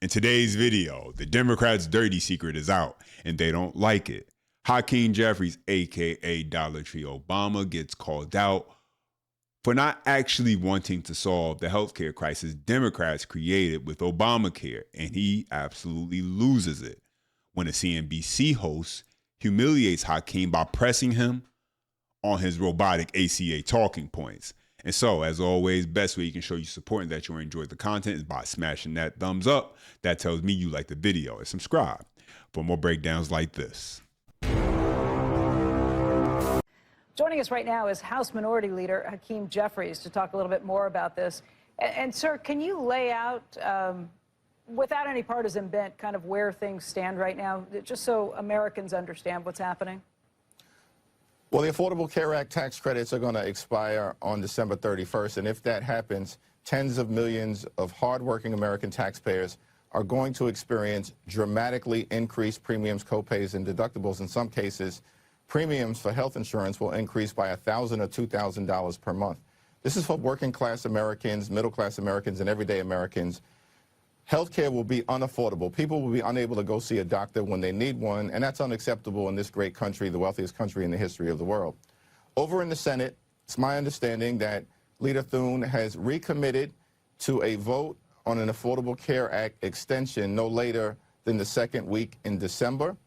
In today's video, the Democrats' dirty secret is out, and they don't like it. Hakeem Jeffries, aka Dollar Tree Obama, gets called out for not actually wanting to solve the healthcare crisis Democrats created with Obamacare, and he absolutely loses it when a CNBC host humiliates Hakeem by pressing him on his robotic ACA talking points. And so, as always, best way you can show you support and that you enjoyed the content is by smashing that thumbs up. That tells me you like the video, and subscribe for more breakdowns like this. Joining us right now is House Minority Leader Hakeem Jeffries to talk a little bit more about this. And sir, can you lay out, without any partisan bent, kind of where things stand right now, just so Americans understand what's happening? Well, the Affordable Care Act tax credits are going to expire on December 31st, and if that happens, tens of millions of hardworking American taxpayers are going to experience dramatically increased premiums, copays, and deductibles. In some cases, premiums for health insurance will increase by $1,000 or $2,000 per month. This is for working-class Americans, middle-class Americans, and everyday Americans. Healthcare will be unaffordable. People will be unable to go see a doctor when they need one, and that's unacceptable in this great country, the wealthiest country in the history of the world. Over in the Senate, it's my understanding that Leader Thune has recommitted to a vote on an Affordable Care Act extension no later than the second week in December.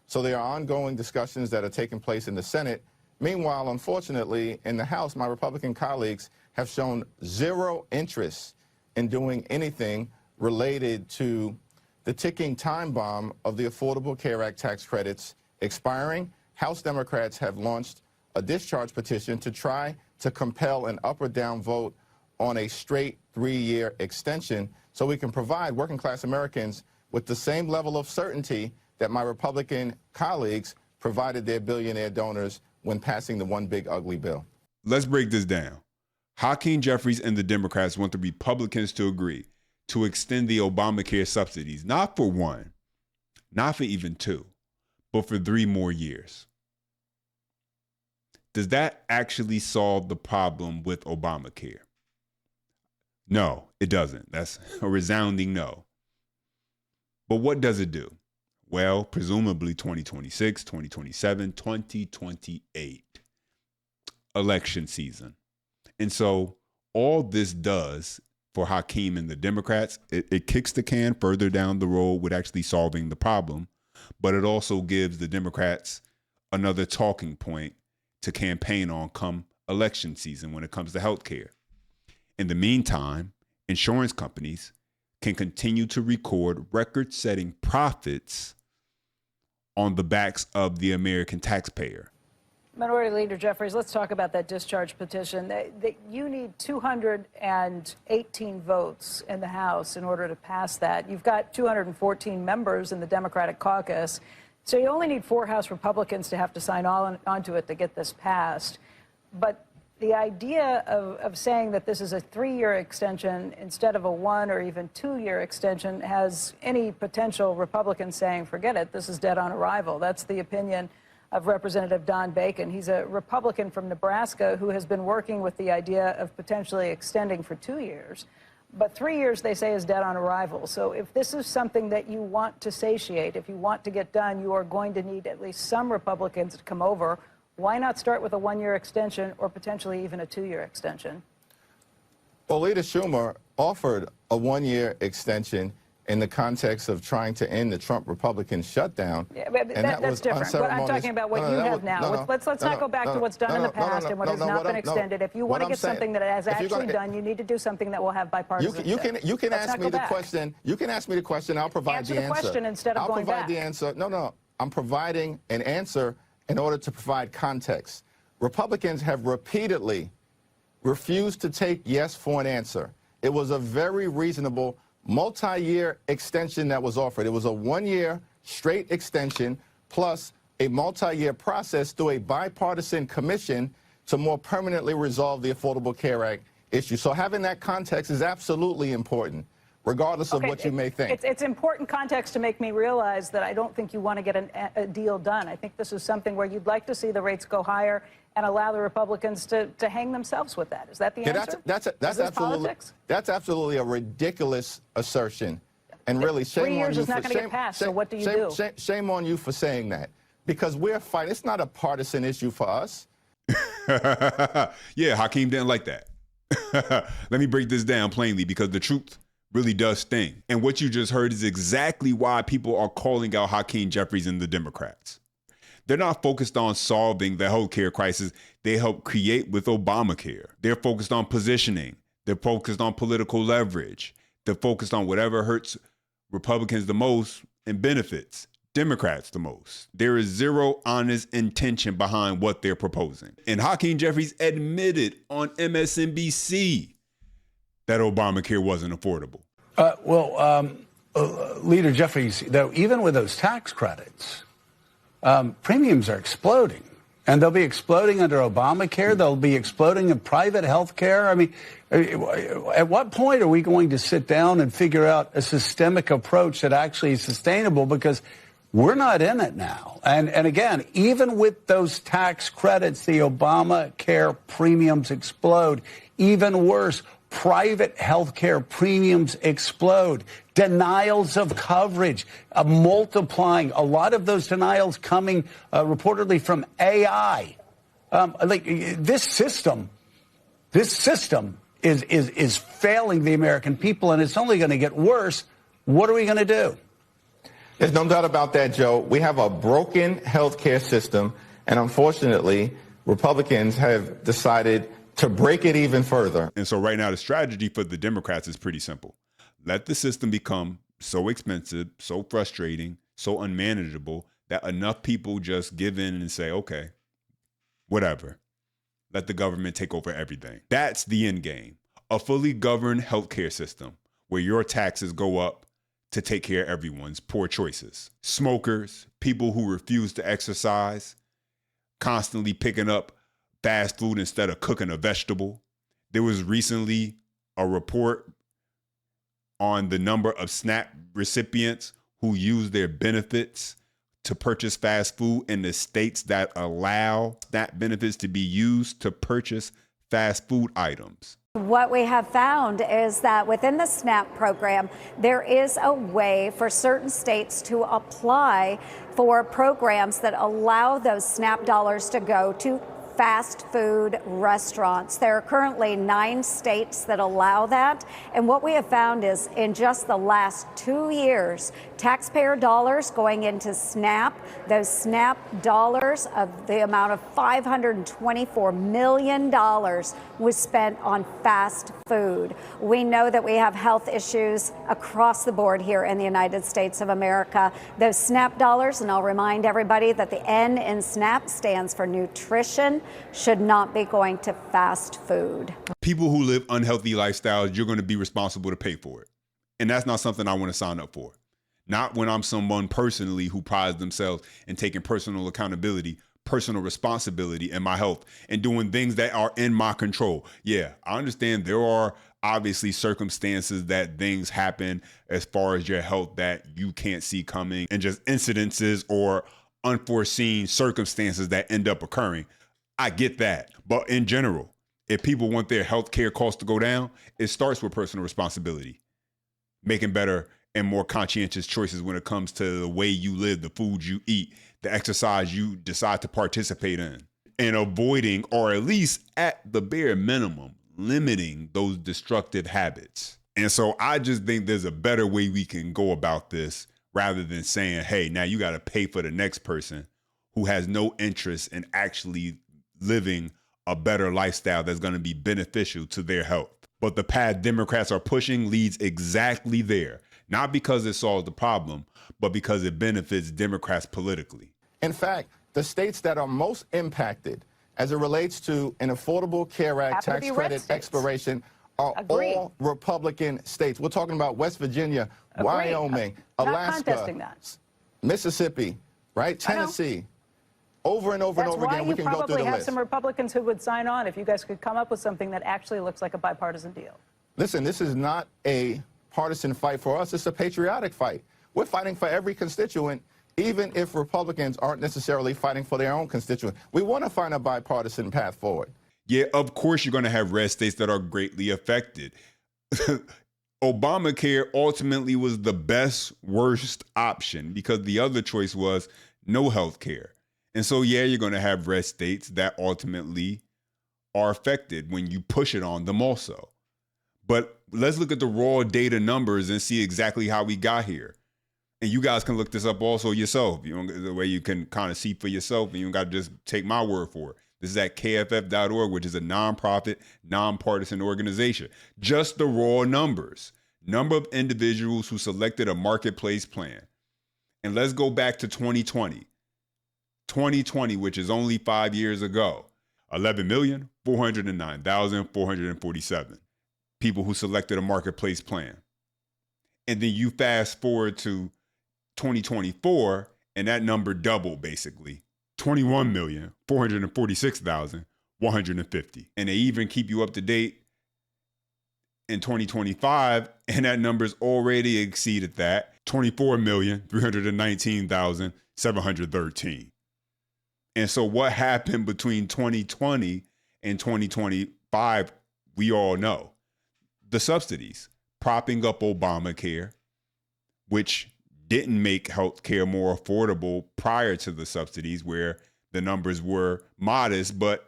So there are ongoing discussions that are taking place in the Senate. Meanwhile, unfortunately, in the House, my Republican colleagues have shown zero interest in doing anything related to the ticking time bomb of the Affordable Care Act tax credits expiring. House Democrats have launched a discharge petition to try to compel an up or down vote on a straight 3-year extension so we can provide working-class Americans with the same level of certainty that my Republican colleagues provided their billionaire donors when passing the one big ugly bill. Let's break this down. Hakeem Jeffries and the Democrats want the Republicans to agree to extend the Obamacare subsidies, not for 1, not for even 2, but for 3 more years. Does that actually solve the problem with Obamacare? No, it doesn't. That's a resounding no. But what does it do? Well, presumably 2026, 2027, 2028, election season. And so all this does for Hakeem and the Democrats, it kicks the can further down the road with actually solving the problem, but it also gives the Democrats another talking point to campaign on come election season when it comes to health care. In the meantime, insurance companies can continue to record record-setting profits on the backs of the American taxpayer. Minority Leader Jeffries, let's talk about that discharge petition. You need 218 votes in the House in order to pass that. You've got 214 members in the Democratic caucus, so you only need 4 House Republicans to have to sign onto it to get this passed. But the idea of saying that this is a 3-year extension instead of a 1 or even 2-year extension has any potential Republicans saying, forget it, this is dead on arrival. That's the opinion of Representative Don Bacon. He's a Republican from Nebraska who has been working with the idea of potentially extending for 2 years. But 3 years, they say, is dead on arrival. So if this is something that you want to satiate, if you want to get done, you are going to need at least some Republicans to come over. Why not start with a 1-year extension or potentially even a 2-year extension? Well, Leader Schumer offered a 1-year extension in the context of trying to end the Trump Republican shutdown. Yeah, but that's different. But I'm talking about what you have now. Let's not go back to what's done in the past and what has not been extended. If you want to get something that has actually done, you need to do something that will have bipartisan. You can ask me the question. You can ask me the question. I'll provide the answer. Answer the question instead of going back. I'll provide the answer. No. I'm providing an answer in order to provide context. Republicans have repeatedly refused to take yes for an answer. It was a very reasonable multi-year extension that was offered. It was a 1-year straight extension plus a multi-year process through a bipartisan commission to more permanently resolve the Affordable Care Act issue. So having that context is absolutely important, regardless of what you may think. It's important context to make me realize that I don't think you want to get a deal done. I think this is something where you'd like to see the rates go higher and allow the Republicans to hang themselves with that. Is that the answer? That's absolutely a ridiculous assertion. And really, shame 3 on years you is not for going to get passed, so what do you do? Shame on you for saying that, because we're fighting. It's not a partisan issue for us. Yeah, Hakeem didn't like that. Let me break this down plainly, because the truth really does sting. And what you just heard is exactly why people are calling out Hakeem Jeffries and the Democrats. They're not focused on solving the healthcare crisis they helped create with Obamacare. They're focused on positioning. They're focused on political leverage. They're focused on whatever hurts Republicans the most and benefits Democrats the most. There is zero honest intention behind what they're proposing. And Hakeem Jeffries admitted on MSNBC that Obamacare wasn't affordable. Leader Jeffries, though, even with those tax credits, premiums are exploding. And they'll be exploding under Obamacare. They'll be exploding in private health care. I mean, at what point are we going to sit down and figure out a systemic approach that actually is sustainable? Because we're not in it now. And again, even with those tax credits, the Obamacare premiums explode. Even worse, private health care premiums explode. Denials of coverage multiplying. A lot of those denials coming reportedly from AI. This system is failing the American people, and it's only going to get worse. What are we going to do? There's no doubt about that, Joe. We have a broken healthcare system, and unfortunately, Republicans have decided to break it even further. And so right now, the strategy for the Democrats is pretty simple. Let the system become so expensive, so frustrating, so unmanageable that enough people just give in and say, okay, whatever. Let the government take over everything. That's the end game. A fully governed healthcare system where your taxes go up to take care of everyone's poor choices. Smokers, people who refuse to exercise, constantly picking up fast food instead of cooking a vegetable. There was recently a report on the number of SNAP recipients who use their benefits to purchase fast food in the states that allow SNAP benefits to be used to purchase fast food items. What we have found is that within the SNAP program, there is a way for certain states to apply for programs that allow those SNAP dollars to go to fast food restaurants. There are currently 9 states that allow that. And what we have found is in just the last 2 years, taxpayer dollars going into SNAP, those SNAP dollars of the amount of $524 million was spent on fast food. We know that we have health issues across the board here in the United States of America. Those SNAP dollars, and I'll remind everybody that the N in SNAP stands for nutrition, should not be going to fast food. People who live unhealthy lifestyles, you're going to be responsible to pay for it. And that's not something I want to sign up for. Not when I'm someone personally who prides themselves in taking personal accountability, personal responsibility in my health and doing things that are in my control. Yeah, I understand there are obviously circumstances that things happen as far as your health that you can't see coming, and just incidences or unforeseen circumstances that end up occurring. I get that. But in general, if people want their health care costs to go down, it starts with personal responsibility, making better and more conscientious choices when it comes to the way you live, the food you eat, the exercise you decide to participate in, and avoiding, or at least at the bare minimum, limiting those destructive habits. And so I just think there's a better way we can go about this rather than saying, hey, now you got to pay for the next person who has no interest in actually living a better lifestyle that's going to be beneficial to their health. But the path Democrats are pushing leads exactly there, not because it solves the problem, but because it benefits Democrats politically. In fact, the states that are most impacted as it relates to an Affordable Care Act tax credit expiration are all Republican states. We're talking about West Virginia, Wyoming, Alaska, Mississippi, right? Tennessee. Over and over and over again, we can go through the list. That's why you probably have some Republicans who would sign on if you guys could come up with something that actually looks like a bipartisan deal. Listen, this is not a partisan fight for us. It's a patriotic fight. We're fighting for every constituent, even if Republicans aren't necessarily fighting for their own constituent. We want to find a bipartisan path forward. Yeah, of course you're going to have red states that are greatly affected. Obamacare ultimately was the best, worst option because the other choice was no health care. And so, yeah, you're going to have red states that ultimately are affected when you push it on them also. But let's look at the raw data numbers and see exactly how we got here. And you guys can look this up also yourself. You know, the way you can kind of see for yourself, and you don't got to just take my word for it. This is at kff.org, which is a nonprofit, nonpartisan organization. Just the raw numbers. Number of individuals who selected a marketplace plan. And let's go back to 2020. 2020, which is only 5 years ago. 11,409,447 people who selected a marketplace plan. And then you fast forward to 2024, and that number doubled basically. 21,446,150. And they even keep you up to date in 2025, and that number's already exceeded that. 24,319,713. And so what happened between 2020 and 2025, we all know. The subsidies, propping up Obamacare, which didn't make healthcare more affordable prior to the subsidies, where the numbers were modest, but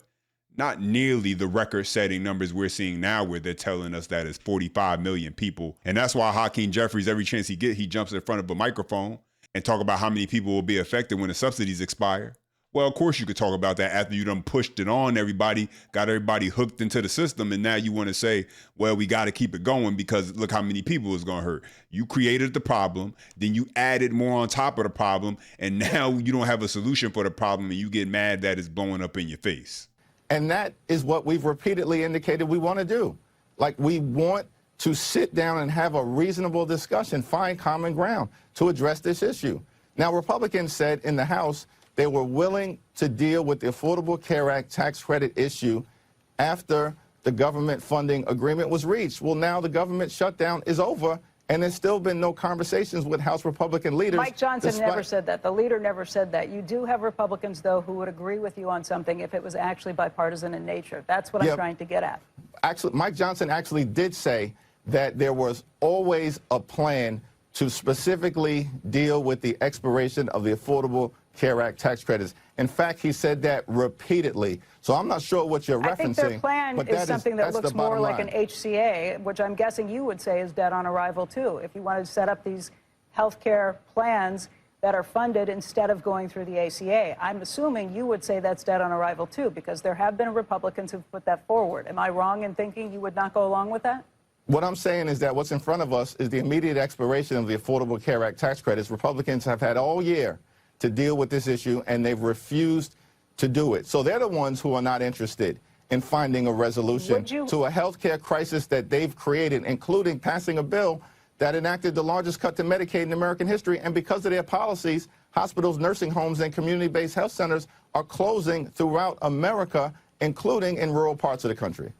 not nearly the record-setting numbers we're seeing now, where they're telling us that it's 45 million people. And that's why Hakeem Jeffries, every chance he gets, he jumps in front of a microphone and talk about how many people will be affected when the subsidies expire. Well, of course you could talk about that after you done pushed it on everybody, got everybody hooked into the system, and now you want to say, well, we got to keep it going because look how many people it's going to hurt. You created the problem, then you added more on top of the problem, and now you don't have a solution for the problem, and you get mad that it's blowing up in your face. And that is what we've repeatedly indicated we want to do. Like, we want to sit down and have a reasonable discussion, find common ground to address this issue. Now, Republicans said in the House they were willing to deal with the Affordable Care Act tax credit issue after the government funding agreement was reached. Well, now the government shutdown is over, and there's still been no conversations with House Republican leaders. Mike Johnson never said that. The leader never said that. You do have Republicans, though, who would agree with you on something if it was actually bipartisan in nature. That's what I'm trying to get at. Actually, Mike Johnson actually did say that there was always a plan to specifically deal with the expiration of the Affordable Care Act tax credits. In fact, he said that repeatedly. So I'm not sure what you're referencing. I think their plan is something that looks more like an HCA, which I'm guessing you would say is dead on arrival, too. If you wanted to set up these health care plans that are funded instead of going through the ACA, I'm assuming you would say that's dead on arrival, too, because there have been Republicans who've put that forward. Am I wrong in thinking you would not go along with that? What I'm saying is that what's in front of us is the immediate expiration of the Affordable Care Act tax credits. Republicans have had all year to deal with this issue, and they've refused to do it. So they're the ones who are not interested in finding a resolution to a health care crisis that they've created, including passing a bill that enacted the largest cut to Medicaid in American history. And because of their policies, hospitals, nursing homes, and community-based health centers are closing throughout America, including in rural parts of the country.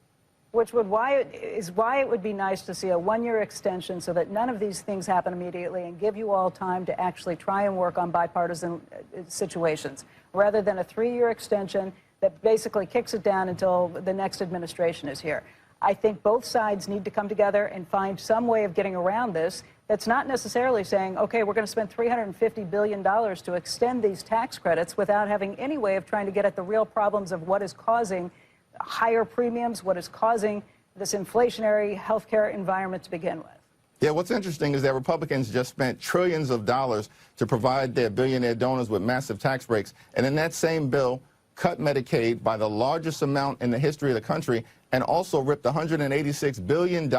Which would why it would be nice to see a one-year extension so that none of these things happen immediately and give you all time to actually try and work on bipartisan situations, rather than a 3-year extension that basically kicks it down until the next administration is here. I think both sides need to come together and find some way of getting around this that's not necessarily saying, okay, we're going to spend $350 billion to extend these tax credits without having any way of trying to get at the real problems of what is causing higher premiums, what is causing this inflationary healthcare environment to begin with. Yeah, what's interesting is that Republicans just spent trillions of dollars to provide their billionaire donors with massive tax breaks, and in that same bill, cut Medicaid by the largest amount in the history of the country, and also ripped $186 billion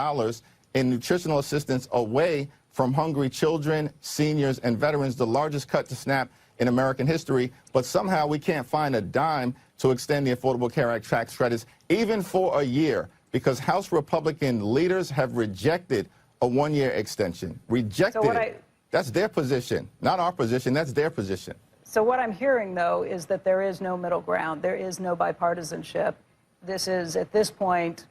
in nutritional assistance away from hungry children, seniors, and veterans, the largest cut to SNAP in American history. But somehow we can't find a dime to extend the Affordable Care Act tax credits, even for a year, because House Republican leaders have rejected a one-year extension. Rejected it. That's their position, not our position. That's their position. So what I'm hearing, though, is that there is no middle ground. There is no bipartisanship. This is, at this point,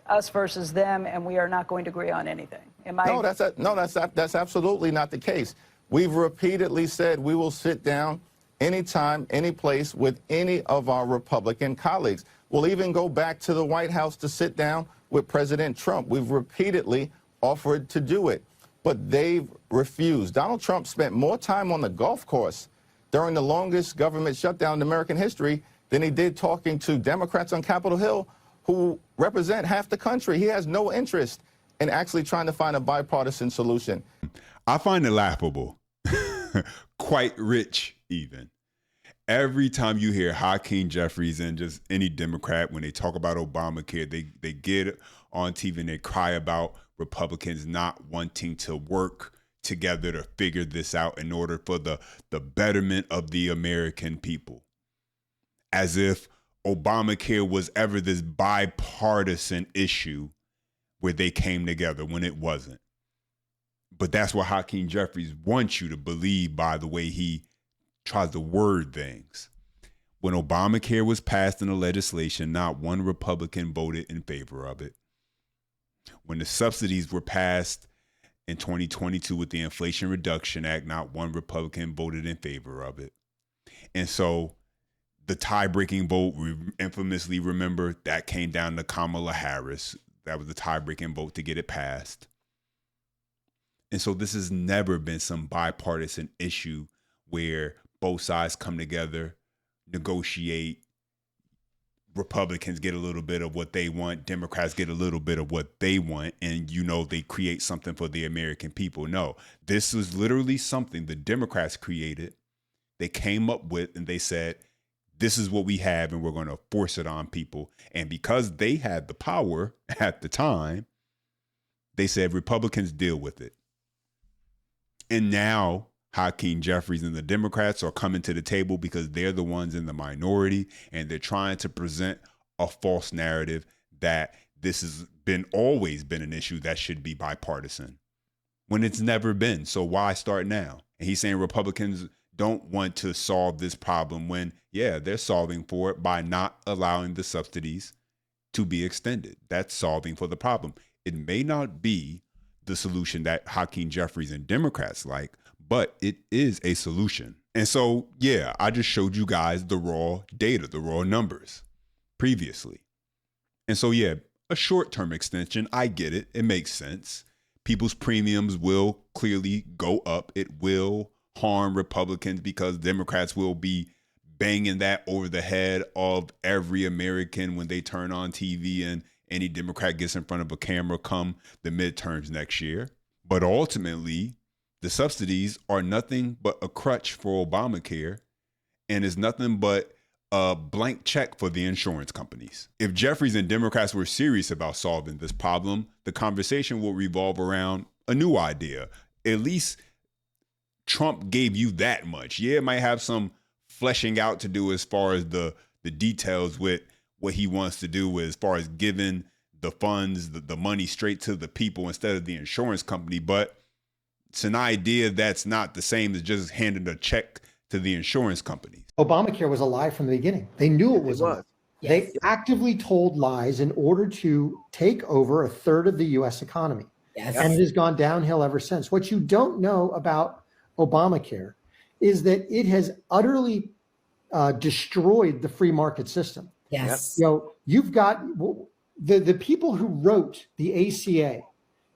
us versus them, and we are not going to agree on anything. Am I? No, that's absolutely not the case. We've repeatedly said we will sit down anytime, any place with any of our Republican colleagues. We'll even go back to the White House to sit down with President Trump. We've repeatedly offered to do it, but they've refused. Donald Trump spent more time on the golf course during the longest government shutdown in American history than he did talking to Democrats on Capitol Hill who represent half the country. He has no interest in actually trying to find a bipartisan solution. I find it laughable, quite rich even. Every time you hear Hakeem Jeffries and just any Democrat, when they talk about Obamacare, they get on TV and they cry about Republicans not wanting to work together to figure this out in order for the betterment of the American people. As if Obamacare was ever this bipartisan issue where they came together when it wasn't. But that's what Hakeem Jeffries wants you to believe by the way he tries to word things. When Obamacare was passed in the legislation, not one Republican voted in favor of it. When the subsidies were passed in 2022 with the Inflation Reduction Act, not one Republican voted in favor of it. And so the tie-breaking vote, we infamously remember, that came down to Kamala Harris. That was the tie-breaking vote to get it passed. And so this has never been some bipartisan issue where both sides come together, negotiate, Republicans get a little bit of what they want, Democrats get a little bit of what they want, and they create something for the American people. No, this was literally something the Democrats created, they came up with, and they said, this is what we have, and we're going to force it on people. And because they had the power at the time, they said, Republicans deal with it. And now Hakeem Jeffries and the Democrats are coming to the table because they're the ones in the minority, and they're trying to present a false narrative that this has always been an issue that should be bipartisan when it's never been. So why start now? And he's saying Republicans don't want to solve this problem when, yeah, they're solving for it by not allowing the subsidies to be extended. That's solving for the problem. It may not be the solution that Hakeem Jeffries and Democrats like, but it is a solution. And so, yeah, I just showed you guys the raw data, the raw numbers previously. And so, yeah, a short-term extension, I get it. It makes sense. People's premiums will clearly go up. It will harm Republicans because Democrats will be banging that over the head of every American when they turn on TV and any Democrat gets in front of a camera come the midterms next year. But ultimately, the subsidies are nothing but a crutch for Obamacare and is nothing but a blank check for the insurance companies. If Jeffries and Democrats were serious about solving this problem, the conversation will revolve around a new idea. At least Trump gave you that much. Yeah, it might have some fleshing out to do as far as the details with what he wants to do as far as giving the funds, the money straight to the people instead of the insurance company. But it's an idea that's not the same as just handing a check to the insurance companies. Obamacare was a lie from the beginning. They knew it was a lie. Yes. They actively told lies in order to take over a third of the U.S. economy. Yes. And it has gone downhill ever since. What you don't know about Obamacare is that it has utterly destroyed the free market system. Yes. You've got the people who wrote the ACA.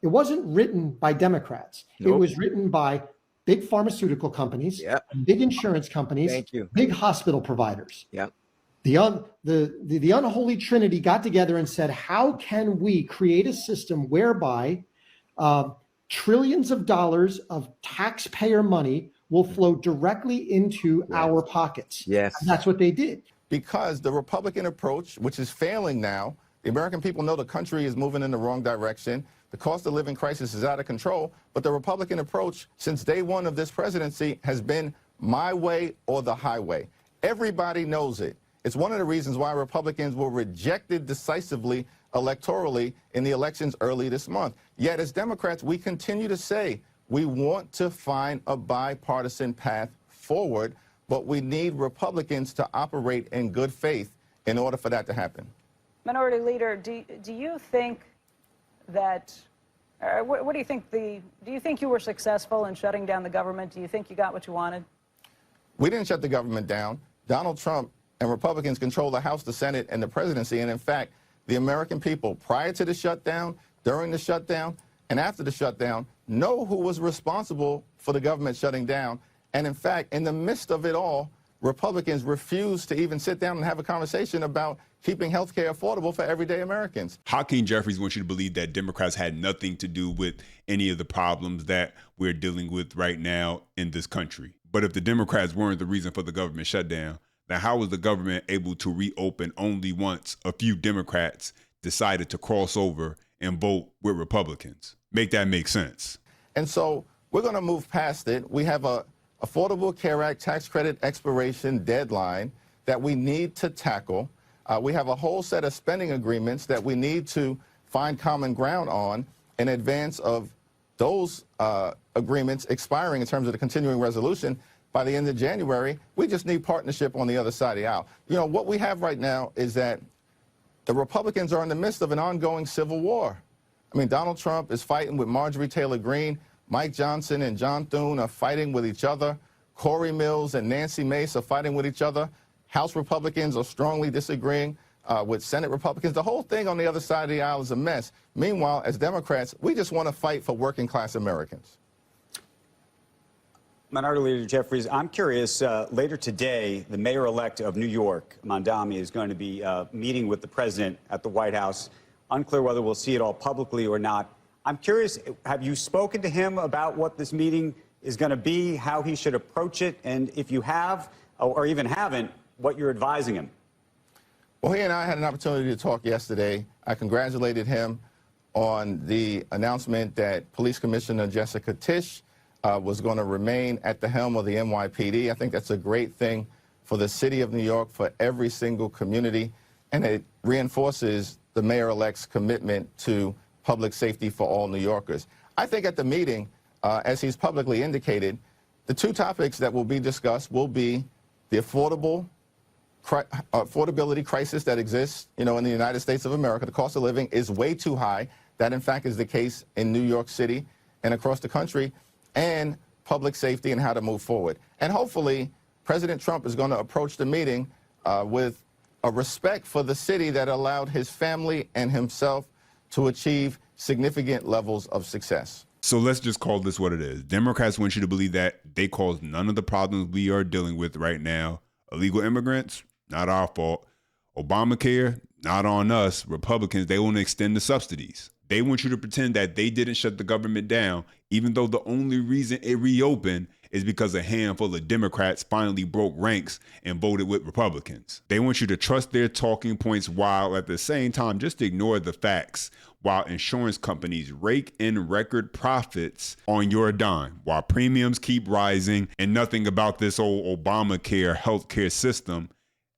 It wasn't written by Democrats. Nope. It was written by big pharmaceutical companies, big insurance companies, big hospital providers. Yep. The unholy trinity got together and said, how can we create a system whereby trillions of dollars of taxpayer money will flow directly into our pockets? Yes. And that's what they did. Because the Republican approach, which is failing now, the American people know the country is moving in the wrong direction. The cost of living crisis is out of control. But the Republican approach since day one of this presidency has been my way or the highway. Everybody knows it. It's one of the reasons why Republicans were rejected decisively electorally in the elections early this month. Yet as Democrats, we continue to say we want to find a bipartisan path forward, but we need Republicans to operate in good faith in order for that to happen. Minority Leader, do you think that, what do you think do you think you were successful in shutting down the government? Do you think you got what you wanted? We didn't shut the government down. Donald Trump and Republicans control the House, the Senate, and the presidency. And in fact, the American people, prior to the shutdown, during the shutdown, and after the shutdown know who was responsible for the government shutting down. And in fact, in the midst of it all, Republicans refused to even sit down and have a conversation about keeping health care affordable for everyday Americans. Hakeem Jeffries wants you to believe that Democrats had nothing to do with any of the problems that we're dealing with right now in this country. But if the Democrats weren't the reason for the government shutdown, then how was the government able to reopen only once a few Democrats decided to cross over and vote with Republicans? Make that make sense. And so we're going to move past it. We have a Affordable Care Act tax credit expiration deadline that we need to tackle. We have a whole set of spending agreements that we need to find common ground on in advance of those agreements expiring in terms of the continuing resolution by the end of January. We just need partnership on the other side of the aisle. You know, what we have right now is that the Republicans are in the midst of an ongoing civil war. I mean, Donald Trump is fighting with Marjorie Taylor Greene. Mike Johnson and John Thune are fighting with each other. Corey Mills and Nancy Mace are fighting with each other. House Republicans are strongly disagreeing with Senate Republicans. The whole thing on the other side of the aisle is a mess. Meanwhile, as Democrats, we just want to fight for working class Americans. Minority Leader Jeffries, I'm curious, later today, the mayor-elect of New York, Mondami, is going to be meeting with the president at the White House. Unclear whether we'll see it all publicly or not. I'm curious, have you spoken to him about what this meeting is going to be, how he should approach it, and if you have, or even haven't, what you're advising him? Well, he and I had an opportunity to talk yesterday. I congratulated him on the announcement that Police Commissioner Jessica Tisch was going to remain at the helm of the NYPD. I think that's a great thing for the city of New York, for every single community, and it reinforces the mayor-elect's commitment to public safety for all New Yorkers. I think at the meeting, as he's publicly indicated, the two topics that will be discussed will be the affordability crisis that exists, in the United States of America. The cost of living is way too high. That, in fact, is the case in New York City and across the country, and public safety and how to move forward. And hopefully, President Trump is going to approach the meeting with a respect for the city that allowed his family and himself to achieve significant levels of success. So let's just call this what it is. Democrats want you to believe that they caused none of the problems we are dealing with right now. Illegal immigrants, not our fault. Obamacare, not on us. Republicans, they want to extend the subsidies. They want you to pretend that they didn't shut the government down, even though the only reason it reopened is because a handful of Democrats finally broke ranks and voted with Republicans. They want you to trust their talking points while at the same time just ignore the facts, while insurance companies rake in record profits on your dime, while premiums keep rising and nothing about this old Obamacare healthcare system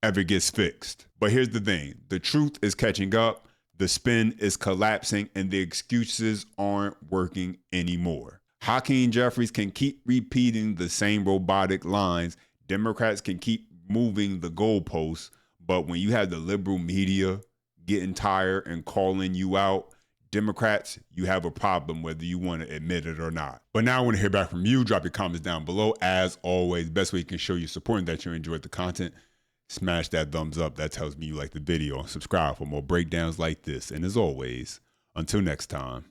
ever gets fixed. But here's the thing, the truth is catching up, the spin is collapsing, and the excuses aren't working anymore. Hakeem Jeffries can keep repeating the same robotic lines. Democrats can keep moving the goalposts. But when you have the liberal media getting tired and calling you out, Democrats, you have a problem whether you want to admit it or not. But now I want to hear back from you. Drop your comments down below. As always, best way you can show your support and that you enjoyed the content, smash that thumbs up. That tells me you like the video. And subscribe for more breakdowns like this. And as always, until next time.